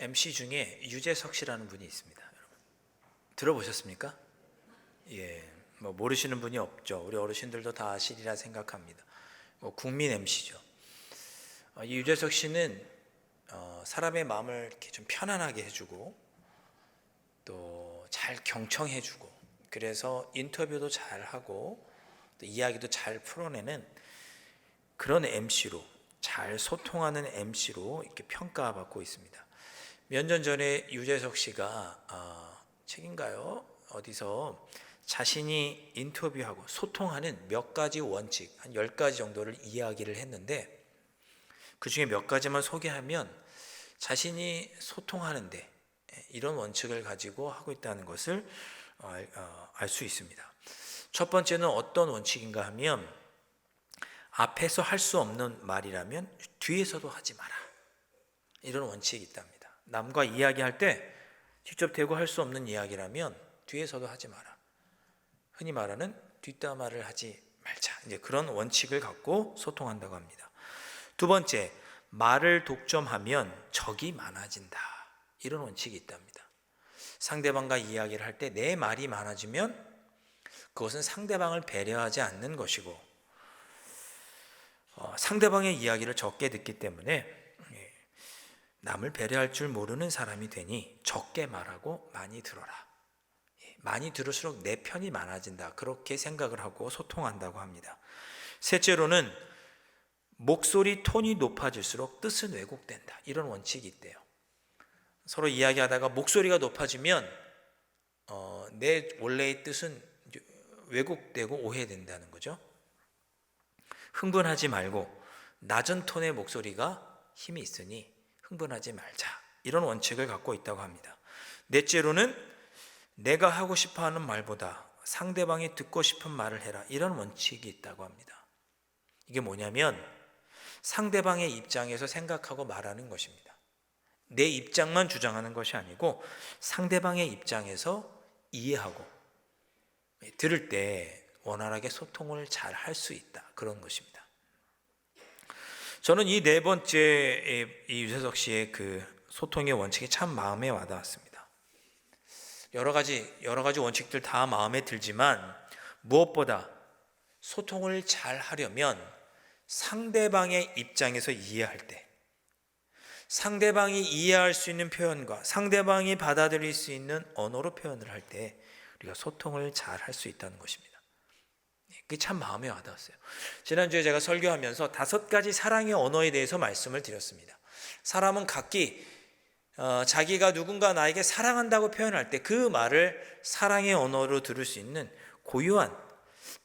MC 중에 유재석 씨라는 분이 있습니다. 여러분 들어보셨습니까? 예, 뭐 모르시는 분이 없죠. 우리 어르신들도 다 아시리라 생각합니다. 국민 MC죠. 이 유재석 씨는 사람의 마음을 이렇게 좀 편안하게 해주고 또 잘 경청해주고, 그래서 인터뷰도 잘 하고 또 이야기도 잘 풀어내는 그런 MC로, 잘 소통하는 MC로 이렇게 평가받고 있습니다. 몇 년 전에 유재석 씨가 책인가요? 어디서 자신이 인터뷰하고 소통하는 몇 가지 원칙, 한 10가지 정도를 이야기를 했는데, 그 중에 몇 가지만 소개하면 자신이 소통하는데 이런 원칙을 가지고 하고 있다는 것을 알 수 있습니다. 첫 번째는 어떤 원칙인가 하면, 앞에서 할 수 없는 말이라면 뒤에서도 하지 마라, 이런 원칙이 있답니다. 남과 이야기할 때 직접 대고 할 수 없는 이야기라면 뒤에서도 하지 마라, 흔히 말하는 뒷담화를 하지 말자, 이제 그런 원칙을 갖고 소통한다고 합니다. 두 번째, 말을 독점하면 적이 많아진다, 이런 원칙이 있답니다. 상대방과 이야기를 할 때 내 말이 많아지면 그것은 상대방을 배려하지 않는 것이고, 상대방의 이야기를 적게 듣기 때문에 남을 배려할 줄 모르는 사람이 되니 적게 말하고 많이 들어라, 많이 들을수록 내 편이 많아진다, 그렇게 생각을 하고 소통한다고 합니다. 셋째로는 목소리 톤이 높아질수록 뜻은 왜곡된다, 이런 원칙이 있대요. 서로 이야기하다가 목소리가 높아지면 내 원래의 뜻은 왜곡되고 오해된다는 거죠. 흥분하지 말고 낮은 톤의 목소리가 힘이 있으니 흥분하지 말자, 이런 원칙을 갖고 있다고 합니다. 넷째로는 내가 하고 싶어하는 말보다 상대방이 듣고 싶은 말을 해라, 이런 원칙이 있다고 합니다. 이게 뭐냐면 상대방의 입장에서 생각하고 말하는 것입니다. 내 입장만 주장하는 것이 아니고 상대방의 입장에서 이해하고 들을 때 원활하게 소통을 잘 할 수 있다, 그런 것입니다. 저는 이 네 번째, 이 유재석 씨의 그 소통의 원칙이 참 마음에 와닿았습니다. 여러 가지 원칙들 다 마음에 들지만 무엇보다 소통을 잘 하려면 상대방의 입장에서 이해할 때, 상대방이 이해할 수 있는 표현과 상대방이 받아들일 수 있는 언어로 표현을 할 때 우리가 소통을 잘 할 수 있다는 것입니다. 그게 참 마음에 와닿았어요. 지난주에 제가 설교하면서 5가지 사랑의 언어에 대해서 말씀을 드렸습니다. 사람은 각기 자기가 누군가 나에게 사랑한다고 표현할 때 그 말을 사랑의 언어로 들을 수 있는 고유한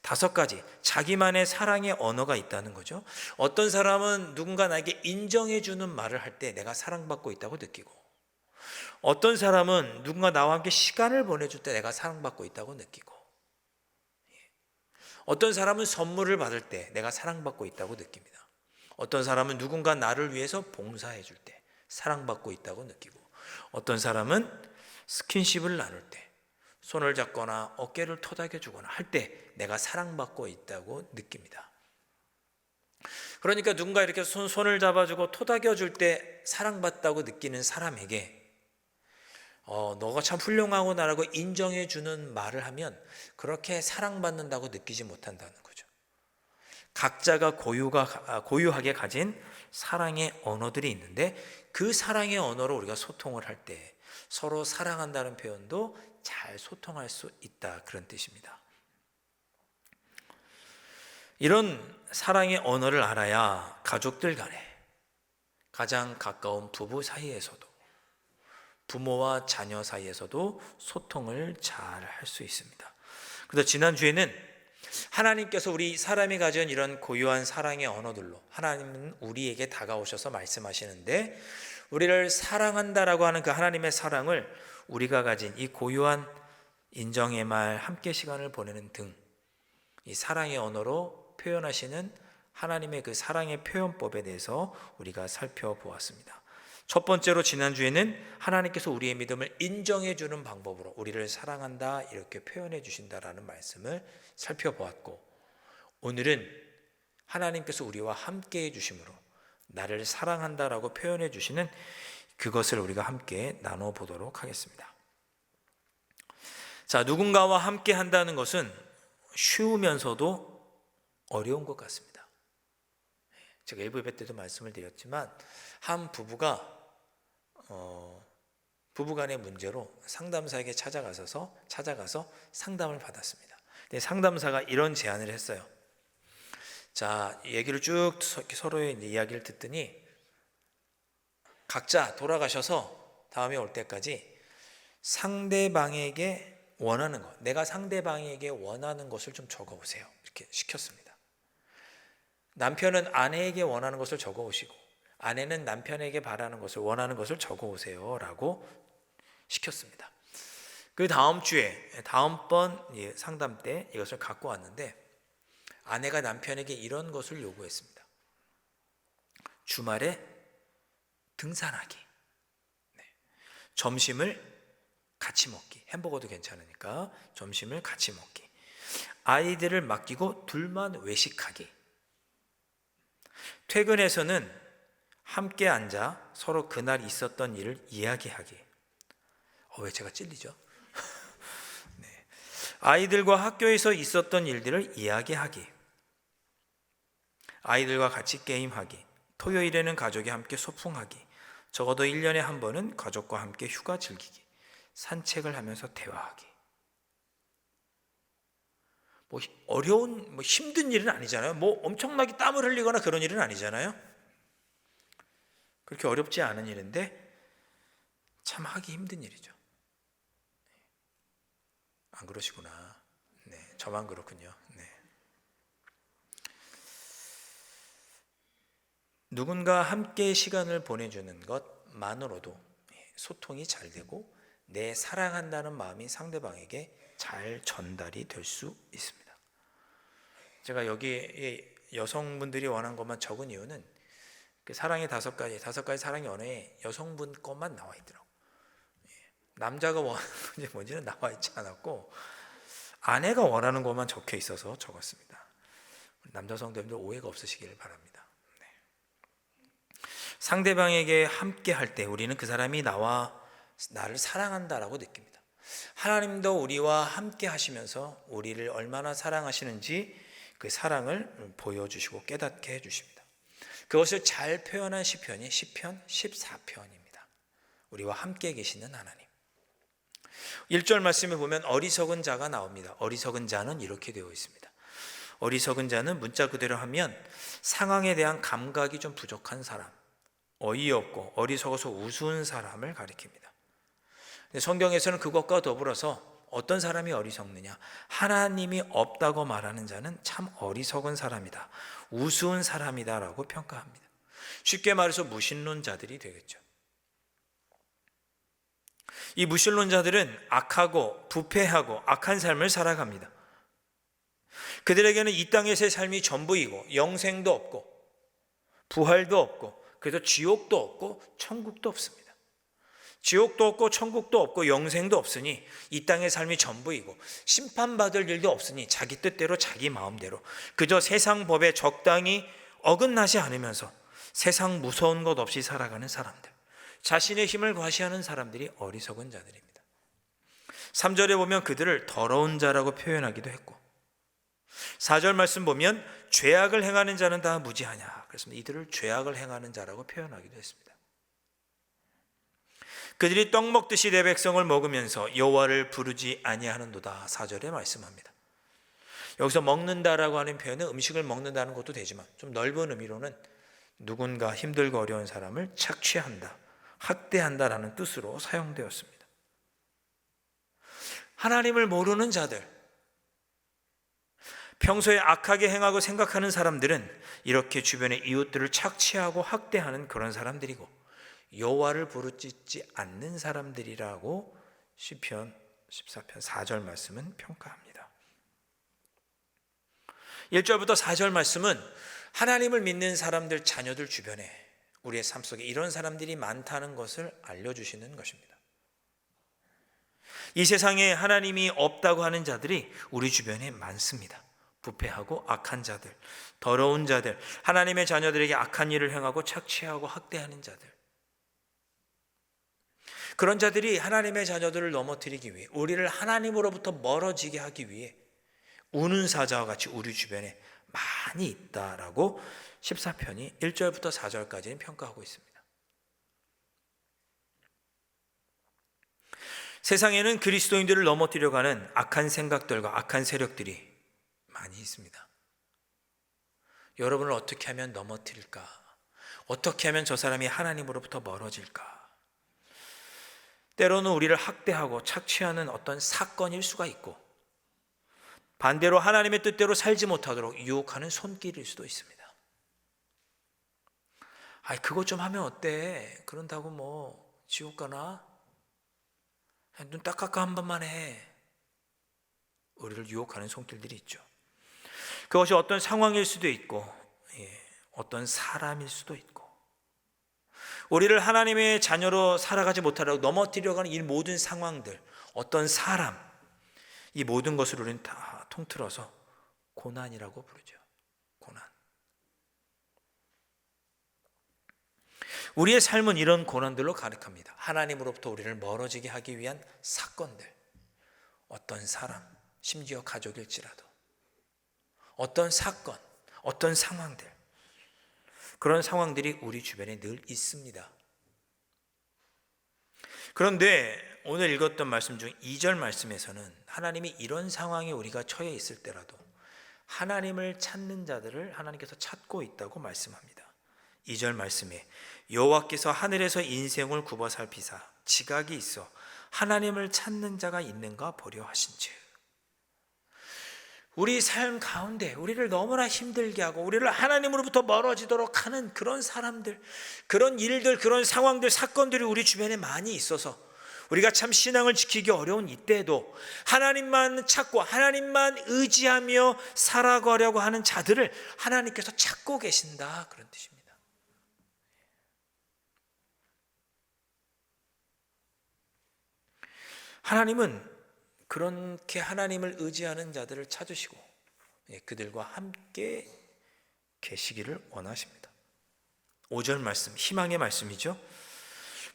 5가지 자기만의 사랑의 언어가 있다는 거죠. 어떤 사람은 누군가 나에게 인정해주는 말을 할 때 내가 사랑받고 있다고 느끼고, 어떤 사람은 누군가 나와 함께 시간을 보내줄 때 내가 사랑받고 있다고 느끼고, 어떤 사람은 선물을 받을 때 내가 사랑받고 있다고 느낍니다. 어떤 사람은 누군가 나를 위해서 봉사해 줄 때 사랑받고 있다고 느끼고, 어떤 사람은 스킨십을 나눌 때, 손을 잡거나 어깨를 토닥여 주거나 할 때 내가 사랑받고 있다고 느낍니다. 그러니까 누군가 이렇게 손을 잡아주고 토닥여 줄 때 사랑받다고 느끼는 사람에게 너가 참 훌륭하고 나라고 인정해 주는 말을 하면 그렇게 사랑받는다고 느끼지 못한다는 거죠. 각자가 고유하게 가진 사랑의 언어들이 있는데 그 사랑의 언어로 우리가 소통을 할 때 서로 사랑한다는 표현도 잘 소통할 수 있다, 그런 뜻입니다. 이런 사랑의 언어를 알아야 가족들 간에, 가장 가까운 부부 사이에서도, 부모와 자녀 사이에서도 소통을 잘 할 수 있습니다. 그래서 지난주에는 하나님께서 우리 사람이 가진 이런 고유한 사랑의 언어들로 하나님은 우리에게 다가오셔서 말씀하시는데, 우리를 사랑한다라고 하는 그 하나님의 사랑을 우리가 가진 이 고유한 인정의 말, 함께 시간을 보내는 등 이 사랑의 언어로 표현하시는 하나님의 그 사랑의 표현법에 대해서 우리가 살펴보았습니다. 첫 번째로 지난주에는 하나님께서 우리의 믿음을 인정해 주는 방법으로 우리를 사랑한다, 이렇게 표현해 주신다라는 말씀을 살펴보았고, 오늘은 하나님께서 우리와 함께 해 주심으로 나를 사랑한다라고 표현해 주시는 그것을 우리가 함께 나눠보도록 하겠습니다. 자, 누군가와 함께 한다는 것은 쉬우면서도 어려운 것 같습니다. 제가 일부 예배 때도 말씀을 드렸지만 한 부부가 부부간의 문제로 상담사에게 찾아가서 상담을 받았습니다. 근데 상담사가 이런 제안을 했어요. 자, 얘기를 쭉 서로의 이야기를 듣더니 각자 돌아가셔서 다음에 올 때까지 상대방에게 원하는 것, 내가 상대방에게 원하는 것을 좀 적어오세요. 이렇게 시켰습니다. 남편은 아내에게 원하는 것을 적어오시고 아내는 남편에게 바라는 것을 원하는 것을 적어오세요 라고 시켰습니다. 그 다음 주에 다음번 상담 때 이것을 갖고 왔는데 아내가 남편에게 이런 것을 요구했습니다. 주말에 등산하기, 점심을 같이 먹기, 햄버거도 괜찮으니까 점심을 같이 먹기, 아이들을 맡기고 둘만 외식하기, 퇴근해서는 함께 앉아 서로 그날 있었던 일을 이야기하기. 왜 제가 찔리죠? 네. 아이들과 학교에서 있었던 일들을 이야기하기, 아이들과 같이 게임하기, 토요일에는 가족이 함께 소풍하기, 적어도 1년에 한 번은 가족과 함께 휴가 즐기기, 산책을 하면서 대화하기. 어려운 힘든 일은 아니잖아요. 엄청나게 땀을 흘리거나 그런 일은 아니잖아요. 그렇게 어렵지 않은 일인데 참 하기 힘든 일이죠. 안 그러시구나. 네, 저만 그렇군요. 네. 누군가 함께 시간을 보내주는 것만으로도 소통이 잘 되고 내 사랑한다는 마음이 상대방에게 잘 전달이 될 수 있습니다. 제가 여기 여성분들이 원한 것만 적은 이유는 그 사랑의 5가지 사랑의 언어에 여성분 것만 나와 있더라고요. 남자가 원하는 건지 뭔지는 나와 있지 않았고 아내가 원하는 것만 적혀 있어서 적었습니다. 남자 성도님들 오해가 없으시길 바랍니다. 네. 상대방에게 함께 할 때 우리는 그 사람이 나를 사랑한다라고 느낍니다. 하나님도 우리와 함께 하시면서 우리를 얼마나 사랑하시는지 그 사랑을 보여주시고 깨닫게 해주십니다. 그것을 잘 표현한 시편이 시편 14편입니다. 우리와 함께 계시는 하나님. 1절 말씀에 보면 어리석은 자가 나옵니다. 어리석은 자는 이렇게 되어 있습니다. 어리석은 자는 문자 그대로 하면 상황에 대한 감각이 좀 부족한 사람, 어이없고 어리석어서 우스운 사람을 가리킵니다. 성경에서는 그것과 더불어서 어떤 사람이 어리석느냐, 하나님이 없다고 말하는 자는 참 어리석은 사람이다, 우스운 사람이다 라고 평가합니다. 쉽게 말해서 무신론자들이 되겠죠. 이 무신론자들은 악하고 부패하고 악한 삶을 살아갑니다. 그들에게는 이 땅에서의 삶이 전부이고 영생도 없고 부활도 없고 그래서 지옥도 없고 천국도 없습니다. 지옥도 없고 천국도 없고 영생도 없으니 이 땅의 삶이 전부이고 심판받을 일도 없으니 자기 뜻대로 자기 마음대로 그저 세상 법에 적당히 어긋나지 않으면서 세상 무서운 것 없이 살아가는 사람들, 자신의 힘을 과시하는 사람들이 어리석은 자들입니다. 3절에 보면 그들을 더러운 자라고 표현하기도 했고 4절 말씀 보면 죄악을 행하는 자는 다 무지하냐, 그래서 이들을 죄악을 행하는 자라고 표현하기도 했습니다. 그들이 떡 먹듯이 내 백성을 먹으면서 여호와를 부르지 아니하는도다 4절에 말씀합니다. 여기서 먹는다라고 하는 표현은 음식을 먹는다는 것도 되지만 좀 넓은 의미로는 누군가 힘들고 어려운 사람을 착취한다, 학대한다라는 뜻으로 사용되었습니다. 하나님을 모르는 자들, 평소에 악하게 행하고 생각하는 사람들은 이렇게 주변의 이웃들을 착취하고 학대하는 그런 사람들이고 여호와를 부르짖지 않는 사람들이라고 시편 14편 4절 말씀은 평가합니다. 1절부터 4절 말씀은 하나님을 믿는 사람들, 자녀들 주변에 우리의 삶 속에 이런 사람들이 많다는 것을 알려주시는 것입니다. 이 세상에 하나님이 없다고 하는 자들이 우리 주변에 많습니다. 부패하고 악한 자들, 더러운 자들, 하나님의 자녀들에게 악한 일을 행하고 착취하고 학대하는 자들. 그런 자들이 하나님의 자녀들을 넘어뜨리기 위해, 우리를 하나님으로부터 멀어지게 하기 위해 우는 사자와 같이 우리 주변에 많이 있다라고 14편이 1절부터 4절까지는 평가하고 있습니다. 세상에는 그리스도인들을 넘어뜨리려고 하는 악한 생각들과 악한 세력들이 많이 있습니다. 여러분을 어떻게 하면 넘어뜨릴까? 어떻게 하면 저 사람이 하나님으로부터 멀어질까? 때로는 우리를 학대하고 착취하는 어떤 사건일 수가 있고, 반대로 하나님의 뜻대로 살지 못하도록 유혹하는 손길일 수도 있습니다. 그거 좀 하면 어때? 그런다고 뭐 지옥 가나? 눈 딱 깎아 한 번만 해. 우리를 유혹하는 손길들이 있죠. 그것이 어떤 상황일 수도 있고, 어떤 사람일 수도 있고, 우리를 하나님의 자녀로 살아가지 못하도록 넘어뜨리려고 하는 이 모든 상황들, 어떤 사람, 이 모든 것을 우리는 다 통틀어서 고난이라고 부르죠. 고난. 우리의 삶은 이런 고난들로 가득합니다. 하나님으로부터 우리를 멀어지게 하기 위한 사건들, 어떤 사람, 심지어 가족일지라도, 어떤 사건, 어떤 상황들, 그런 상황들이 우리 주변에 늘 있습니다. 그런데 오늘 읽었던 말씀 중 2절 말씀에서는 하나님이 이런 상황에 우리가 처해 있을 때라도 하나님을 찾는 자들을 하나님께서 찾고 있다고 말씀합니다. 2절 말씀에 여호와께서 하늘에서 인생을 굽어 살피사 지각이 있어 하나님을 찾는 자가 있는가 보려 하신즉, 우리 삶 가운데 우리를 너무나 힘들게 하고 우리를 하나님으로부터 멀어지도록 하는 그런 사람들, 그런 일들, 그런 상황들, 사건들이 우리 주변에 많이 있어서 우리가 참 신앙을 지키기 어려운 이때에도 하나님만 찾고 하나님만 의지하며 살아가려고 하는 자들을 하나님께서 찾고 계신다, 그런 뜻입니다. 하나님은 그렇게 하나님을 의지하는 자들을 찾으시고 그들과 함께 계시기를 원하십니다. 5절 말씀, 희망의 말씀이죠.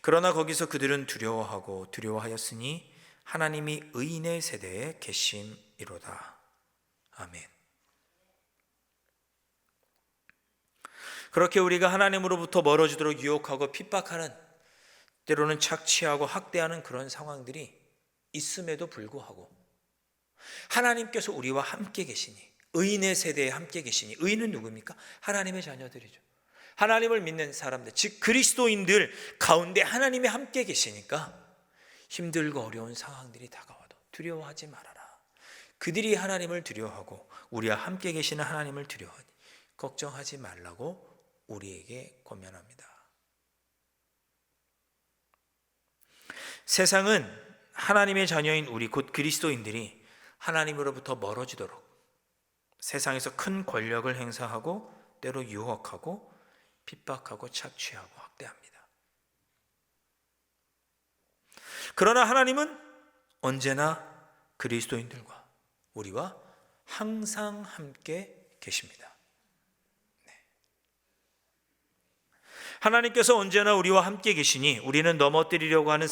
그러나 거기서 그들은 두려워하였으니 하나님이 의인의 세대에 계심이로다. 아멘. 그렇게 우리가 하나님으로부터 멀어지도록 유혹하고 핍박하는, 때로는 착취하고 학대하는 그런 상황들이 있음에도 불구하고 하나님께서 우리와 함께 계시니, 의인의 세대에 함께 계시니, 의인은 누굽니까? 하나님의 자녀들이죠. 하나님을 믿는 사람들, 즉 그리스도인들 가운데 하나님이 함께 계시니까 힘들고 어려운 상황들이 다가와도 두려워하지 말아라. 그들이 하나님을 두려워하고 우리와 함께 계시는 하나님을 두려워하니 걱정하지 말라고 우리에게 권면합니다. 세상은 하나님의 자녀인 우리 곧 그리스도인들이 하나님으로부터 멀어지도록 세상에서 큰 권력을 행사하고 때로 유혹하고 핍박하고 착취하고 학대합니다. 그러나 하나님은 언제나 그리스도인들과 우리와 항상 함께 계십니다. 하나님께서 언제나 우리와 함께 계시니 우리는 넘어뜨리려고 하는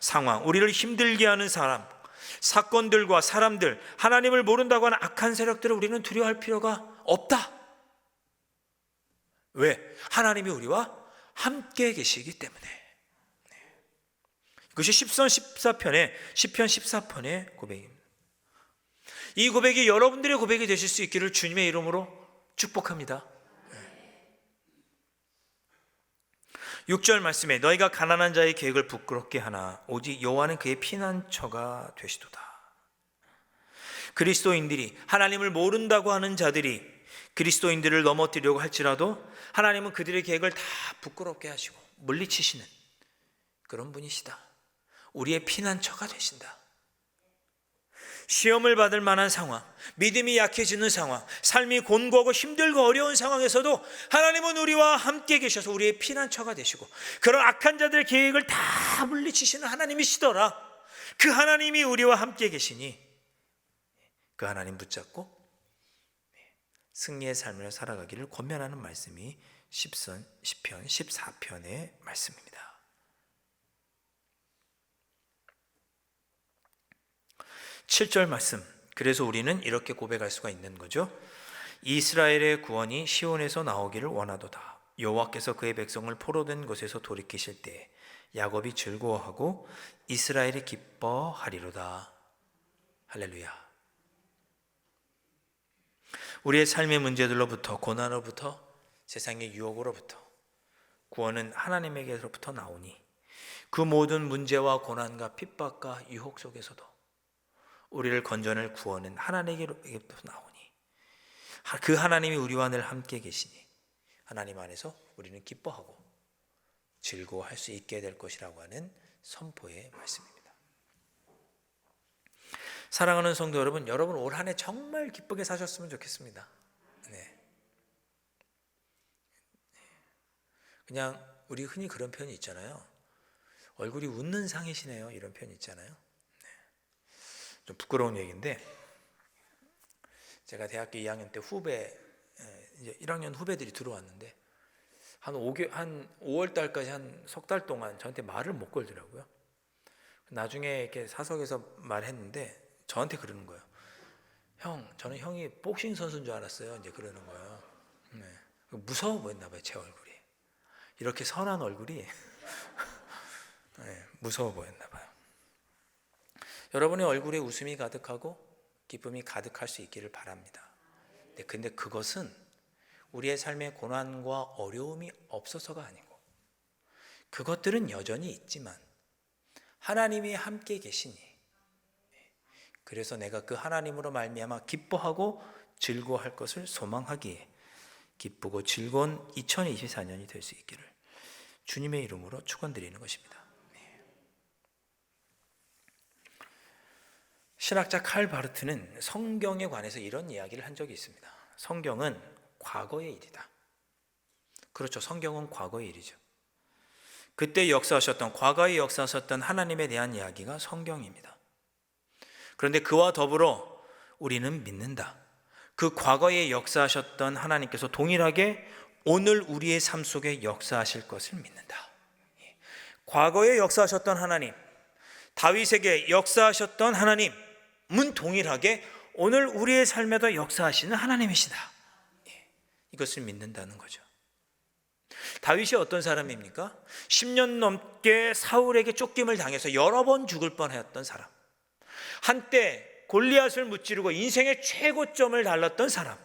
상황, 우리를 힘들게 하는 사람, 사건들과 사람들, 하나님을 모른다고 하는 악한 세력들을 우리는 두려워할 필요가 없다. 왜? 하나님이 우리와 함께 계시기 때문에. 그것이 시편 14편의 고백입니다. 이 고백이 여러분들의 고백이 되실 수 있기를 주님의 이름으로 축복합니다. 6절 말씀에 너희가 가난한 자의 계획을 부끄럽게 하나 오직 여호와는 그의 피난처가 되시도다. 그리스도인들이, 하나님을 모른다고 하는 자들이 그리스도인들을 넘어뜨리려고 할지라도 하나님은 그들의 계획을 다 부끄럽게 하시고 물리치시는 그런 분이시다. 우리의 피난처가 되신다. 시험을 받을 만한 상황, 믿음이 약해지는 상황, 삶이 곤고하고 힘들고 어려운 상황에서도 하나님은 우리와 함께 계셔서 우리의 피난처가 되시고 그런 악한 자들의 계획을 다 물리치시는 하나님이시더라. 그 하나님이 우리와 함께 계시니 그 하나님 붙잡고 승리의 삶을 살아가기를 권면하는 말씀이 시편 14편의 말씀입니다. 7절 말씀. 그래서 우리는 이렇게 고백할 수가 있는 거죠. 이스라엘의 구원이 시온에서 나오기를 원하도다. 여호와께서 그의 백성을 포로된 곳에서 돌이키실 때 야곱이 즐거워하고 이스라엘이 기뻐하리로다. 할렐루야. 우리의 삶의 문제들로부터, 고난으로부터, 세상의 유혹으로부터 구원은 하나님에게로부터 나오니 그 모든 문제와 고난과 핍박과 유혹 속에서도 우리를 건져낼 구원은 하나님에게로부터 나오니 그 하나님이 우리와 늘 함께 계시니 하나님 안에서 우리는 기뻐하고 즐거워할 수 있게 될 것이라고 하는 선포의 말씀입니다. 사랑하는 성도 여러분, 여러분 올 한 해 정말 기쁘게 사셨으면 좋겠습니다. 네. 그냥 우리 흔히 그런 표현이 있잖아요. 얼굴이 웃는 상이시네요. 이런 표현이 있잖아요. 네. 좀 부끄러운 얘기인데 제가 대학교 2학년 때 후배, 이제 1학년 후배들이 들어왔는데 한 5월 달까지 한 석 달 동안 저한테 말을 못 걸더라고요. 나중에 이렇게 사석에서 말했는데 저한테 그러는 거예요. 형, 저는 형이 복싱 선수인 줄 알았어요. 이제 그러는 거예요. 네. 무서워 보였나 봐요, 제 얼굴이. 이렇게 선한 얼굴이 네, 무서워 보였나 봐요. 여러분의 얼굴에 웃음이 가득하고 기쁨이 가득할 수 있기를 바랍니다. 근데 그것은 우리의 삶에 고난과 어려움이 없어서가 아니고 그것들은 여전히 있지만 하나님이 함께 계시니 그래서 내가 그 하나님으로 말미암아 기뻐하고 즐거워할 것을 소망하기에 기쁘고 즐거운 2024년이 될 수 있기를 주님의 이름으로 축원드리는 것입니다. 신학자 칼 바르트는 성경에 관해서 이런 이야기를 한 적이 있습니다. 성경은 과거의 일이다. 그렇죠. 성경은 과거의 일이죠. 그때 역사하셨던, 과거에 역사하셨던 하나님에 대한 이야기가 성경입니다. 그런데 그와 더불어 우리는 믿는다. 그 과거에 역사하셨던 하나님께서 동일하게 오늘 우리의 삶 속에 역사하실 것을 믿는다. 과거에 역사하셨던 하나님, 다윗에게 역사하셨던 하나님은 동일하게 오늘 우리의 삶에도 역사하시는 하나님이시다. 이것을 믿는다는 거죠. 다윗이 어떤 사람입니까? 10년 넘게 사울에게 쫓김을 당해서 여러 번 죽을 뻔했던 사람, 한때 골리앗을 무찌르고 인생의 최고점을 달랐던 사람,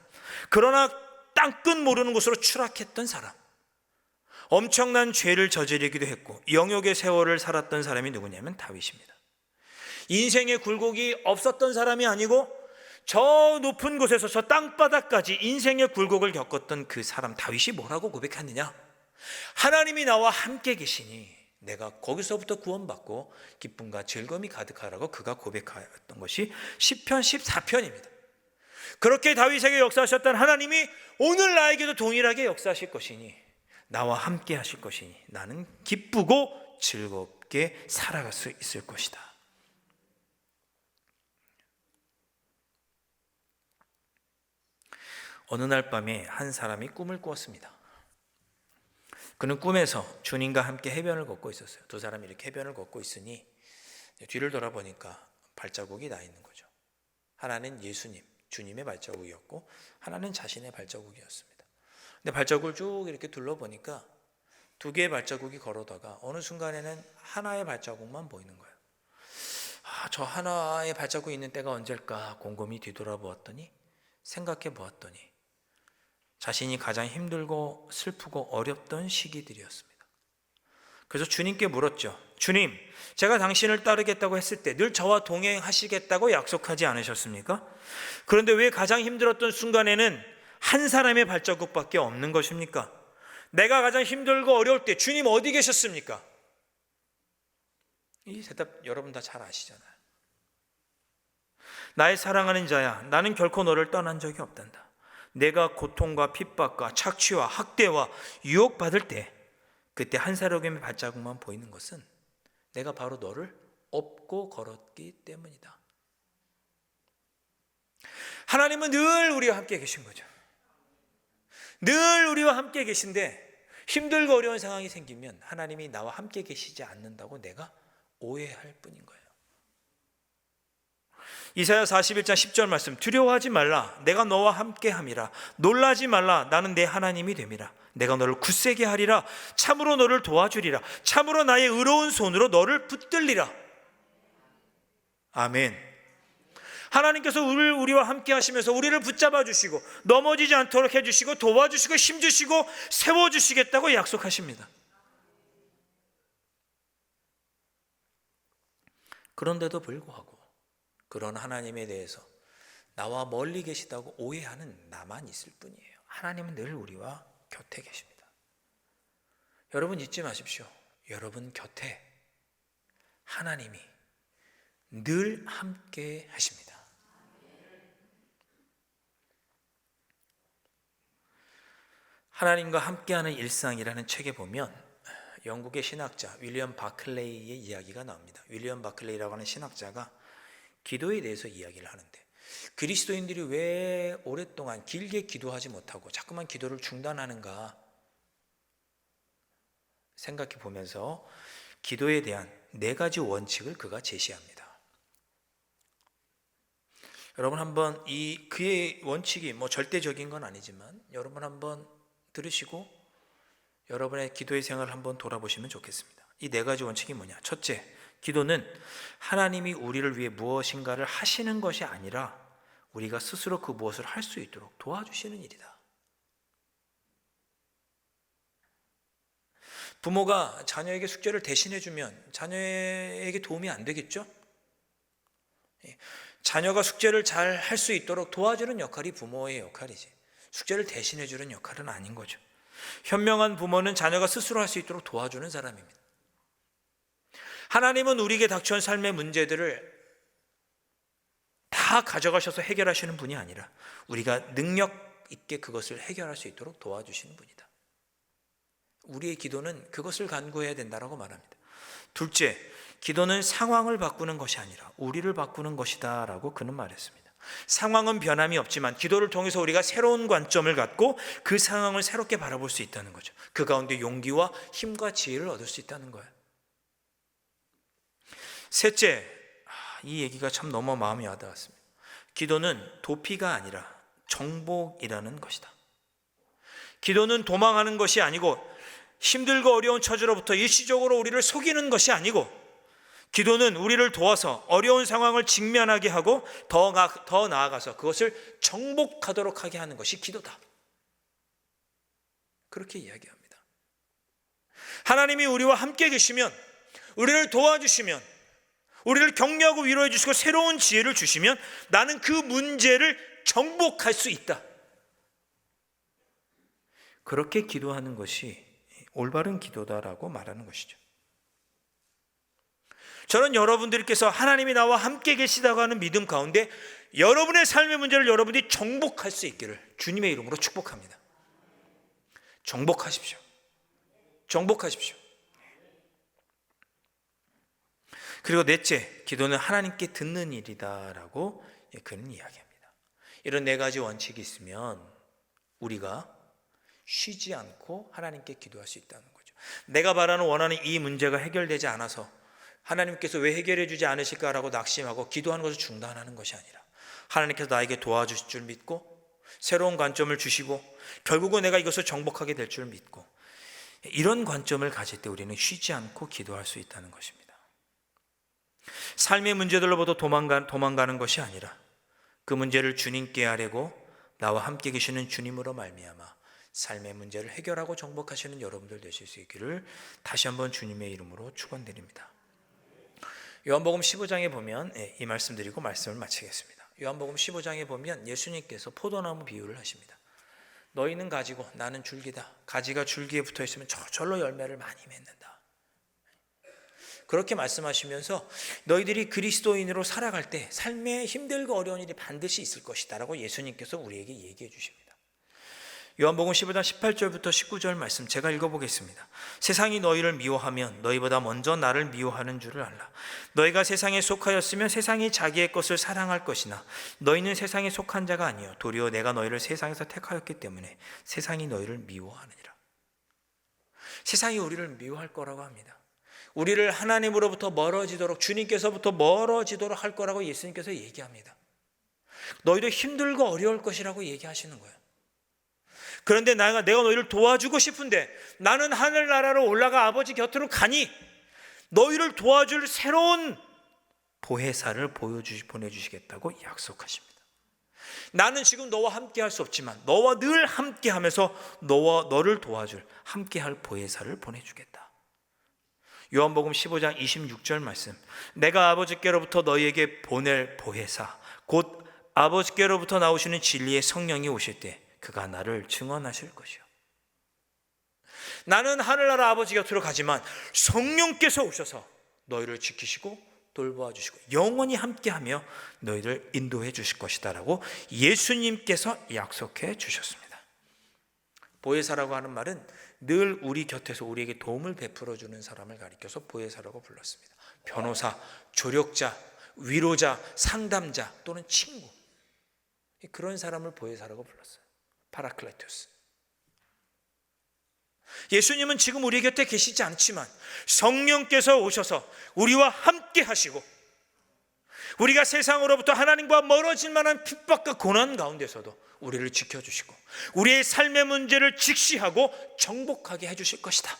그러나 땅끝 모르는 곳으로 추락했던 사람, 엄청난 죄를 저지르기도 했고 영역의 세월을 살았던 사람이 누구냐면 다윗입니다. 인생의 굴곡이 없었던 사람이 아니고 저 높은 곳에서 저 땅바닥까지 인생의 굴곡을 겪었던 그 사람 다윗이 뭐라고 고백했느냐? 하나님이 나와 함께 계시니 내가 거기서부터 구원받고 기쁨과 즐거움이 가득하라고 그가 고백하였던 것이 시편 14편입니다. 그렇게 다윗에게 역사하셨던 하나님이 오늘 나에게도 동일하게 역사하실 것이니 나와 함께 하실 것이니 나는 기쁘고 즐겁게 살아갈 수 있을 것이다. 어느 날 밤에 한 사람이 꿈을 꾸었습니다. 그는 꿈에서 주님과 함께 해변을 걷고 있었어요. 두 사람이 이렇게 해변을 걷고 있으니 뒤를 돌아보니까 발자국이 나 있는 거죠. 하나는 예수님, 주님의 발자국이었고 하나는 자신의 발자국이었습니다. 근데 발자국을 쭉 이렇게 둘러보니까 두 개의 발자국이 걸어다가 어느 순간에는 하나의 발자국만 보이는 거예요. 저 하나의 발자국이 있는 때가 언제일까 곰곰이 뒤돌아보았더니 생각해 보았더니 자신이 가장 힘들고 슬프고 어렵던 시기들이었습니다. 그래서 주님께 물었죠. 주님, 제가 당신을 따르겠다고 했을 때 늘 저와 동행하시겠다고 약속하지 않으셨습니까? 그런데 왜 가장 힘들었던 순간에는 한 사람의 발자국밖에 없는 것입니까? 내가 가장 힘들고 어려울 때 주님 어디 계셨습니까? 이 대답 여러분 다 잘 아시잖아요. 나의 사랑하는 자야, 나는 결코 너를 떠난 적이 없단다. 내가 고통과 핍박과 착취와 학대와 유혹받을 때 그때 한 사람의 발자국만 보이는 것은 내가 바로 너를 업고 걸었기 때문이다. 하나님은 늘 우리와 함께 계신 거죠. 늘 우리와 함께 계신데 힘들고 어려운 상황이 생기면 하나님이 나와 함께 계시지 않는다고 내가 오해할 뿐인 거예요. 이사야 41장 10절 말씀, 두려워하지 말라, 내가 너와 함께함이라. 놀라지 말라, 나는 내 하나님이 됨이라. 내가 너를 굳세게 하리라. 참으로 너를 도와주리라. 참으로 나의 의로운 손으로 너를 붙들리라. 아멘. 하나님께서 우리와 함께 하시면서 우리를 붙잡아 주시고 넘어지지 않도록 해주시고 도와주시고 힘주시고 세워주시겠다고 약속하십니다. 그런데도 불구하고 그런 하나님에 대해서 나와 멀리 계시다고 오해하는 나만 있을 뿐이에요. 하나님은 늘 우리와 곁에 계십니다. 여러분 잊지 마십시오. 여러분 곁에 하나님이 늘 함께 하십니다. 하나님과 함께하는 일상이라는 책에 보면 영국의 신학자 윌리엄 바클레이의 이야기가 나옵니다. 윌리엄 바클레이라고 하는 신학자가 기도에 대해서 이야기를 하는데, 그리스도인들이 왜 오랫동안 길게 기도하지 못하고 자꾸만 기도를 중단하는가 생각해 보면서 기도에 대한 4가지 원칙을 그가 제시합니다. 여러분 한번 그의 원칙이 절대적인 건 아니지만 여러분 한번 들으시고 여러분의 기도의 생활을 한번 돌아보시면 좋겠습니다. 이 4가지 원칙이 뭐냐? 첫째, 기도는 하나님이 우리를 위해 무엇인가를 하시는 것이 아니라 우리가 스스로 그 무엇을 할 수 있도록 도와주시는 일이다. 부모가 자녀에게 숙제를 대신해주면 자녀에게 도움이 안 되겠죠? 자녀가 숙제를 잘 할 수 있도록 도와주는 역할이 부모의 역할이지, 숙제를 대신해주는 역할은 아닌 거죠. 현명한 부모는 자녀가 스스로 할 수 있도록 도와주는 사람입니다. 하나님은 우리에게 닥쳐온 삶의 문제들을 다 가져가셔서 해결하시는 분이 아니라 우리가 능력 있게 그것을 해결할 수 있도록 도와주시는 분이다. 우리의 기도는 그것을 간구해야 된다고 말합니다. 둘째, 기도는 상황을 바꾸는 것이 아니라 우리를 바꾸는 것이다 라고 그는 말했습니다. 상황은 변함이 없지만 기도를 통해서 우리가 새로운 관점을 갖고 그 상황을 새롭게 바라볼 수 있다는 거죠. 그 가운데 용기와 힘과 지혜를 얻을 수 있다는 거예요. 셋째, 이 얘기가 참 너무 마음이 와닿았습니다. 기도는 도피가 아니라 정복이라는 것이다. 기도는 도망하는 것이 아니고 힘들고 어려운 처지로부터 일시적으로 우리를 속이는 것이 아니고, 기도는 우리를 도와서 어려운 상황을 직면하게 하고 더 나아가서 그것을 정복하도록 하게 하는 것이 기도다. 그렇게 이야기합니다. 하나님이 우리와 함께 계시면, 우리를 도와주시면, 우리를 격려하고 위로해 주시고 새로운 지혜를 주시면 나는 그 문제를 정복할 수 있다. 그렇게 기도하는 것이 올바른 기도다라고 말하는 것이죠. 저는 여러분들께서 하나님이 나와 함께 계시다고 하는 믿음 가운데 여러분의 삶의 문제를 여러분이 정복할 수 있기를 주님의 이름으로 축복합니다. 정복하십시오. 정복하십시오. 그리고 넷째, 기도는 하나님께 듣는 일이다라고 그는 이야기합니다. 이런 4가지 원칙이 있으면 우리가 쉬지 않고 하나님께 기도할 수 있다는 거죠. 내가 원하는 이 문제가 해결되지 않아서 하나님께서 왜 해결해 주지 않으실까라고 낙심하고 기도하는 것을 중단하는 것이 아니라 하나님께서 나에게 도와주실 줄 믿고 새로운 관점을 주시고 결국은 내가 이것을 정복하게 될 줄 믿고, 이런 관점을 가질 때 우리는 쉬지 않고 기도할 수 있다는 것입니다. 삶의 문제들로부터 도망가는 것이 아니라 그 문제를 주님께 아뢰고 나와 함께 계시는 주님으로 말미암아 삶의 문제를 해결하고 정복하시는 여러분들 되실 수 있기를 다시 한번 주님의 이름으로 축원드립니다. 요한복음 15장에 보면 이 말씀 드리고 말씀을 마치겠습니다. 요한복음 15장에 보면 예수님께서 포도나무 비유를 하십니다. 너희는 가지고 나는 줄기다. 가지가 줄기에 붙어 있으면 저절로 열매를 많이 맺는다. 그렇게 말씀하시면서 너희들이 그리스도인으로 살아갈 때 삶에 힘들고 어려운 일이 반드시 있을 것이다 라고 예수님께서 우리에게 얘기해 주십니다. 요한복음 15장 18절부터 19절 말씀 제가 읽어보겠습니다. 세상이 너희를 미워하면 너희보다 먼저 나를 미워하는 줄을 알라. 너희가 세상에 속하였으면 세상이 자기의 것을 사랑할 것이나 너희는 세상에 속한 자가 아니요 도리어 내가 너희를 세상에서 택하였기 때문에 세상이 너희를 미워하느니라. 세상이 우리를 미워할 거라고 합니다. 우리를 하나님으로부터 멀어지도록, 주님께서부터 멀어지도록 할 거라고 예수님께서 얘기합니다. 너희도 힘들고 어려울 것이라고 얘기하시는 거예요. 그런데 내가 너희를 도와주고 싶은데 나는 하늘나라로 올라가 아버지 곁으로 가니 너희를 도와줄 새로운 보혜사를 보내주시겠다고 약속하십니다. 나는 지금 너와 함께 할 수 없지만 너와 늘 함께 하면서 너를 도와줄 함께 할 보혜사를 보내주겠다. 요한복음 15장 26절 말씀, 내가 아버지께로부터 너희에게 보낼 보혜사 곧 아버지께로부터 나오시는 진리의 성령이 오실 때 그가 나를 증언하실 것이요. 나는 하늘나라 아버지 곁으로 가지만 성령께서 오셔서 너희를 지키시고 돌보아 주시고 영원히 함께하며 너희를 인도해 주실 것이다 라고 예수님께서 약속해 주셨습니다. 보혜사라고 하는 말은 늘 우리 곁에서 우리에게 도움을 베풀어 주는 사람을 가리켜서 보혜사라고 불렀습니다. 변호사, 조력자, 위로자, 상담자 또는 친구, 그런 사람을 보혜사라고 불렀어요. 파라클레토스. 예수님은 지금 우리 곁에 계시지 않지만 성령께서 오셔서 우리와 함께 하시고 우리가 세상으로부터 하나님과 멀어질 만한 핍박과 고난 가운데서도 우리를 지켜주시고 우리의 삶의 문제를 직시하고 정복하게 해주실 것이다.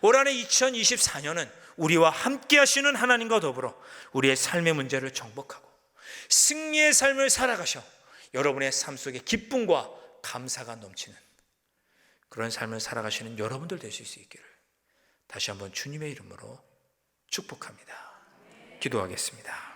올 한해 2024년은 우리와 함께 하시는 하나님과 더불어 우리의 삶의 문제를 정복하고 승리의 삶을 살아가셔 여러분의 삶 속에 기쁨과 감사가 넘치는 그런 삶을 살아가시는 여러분들 되실 수 있기를 다시 한번 주님의 이름으로 축복합니다. 기도하겠습니다.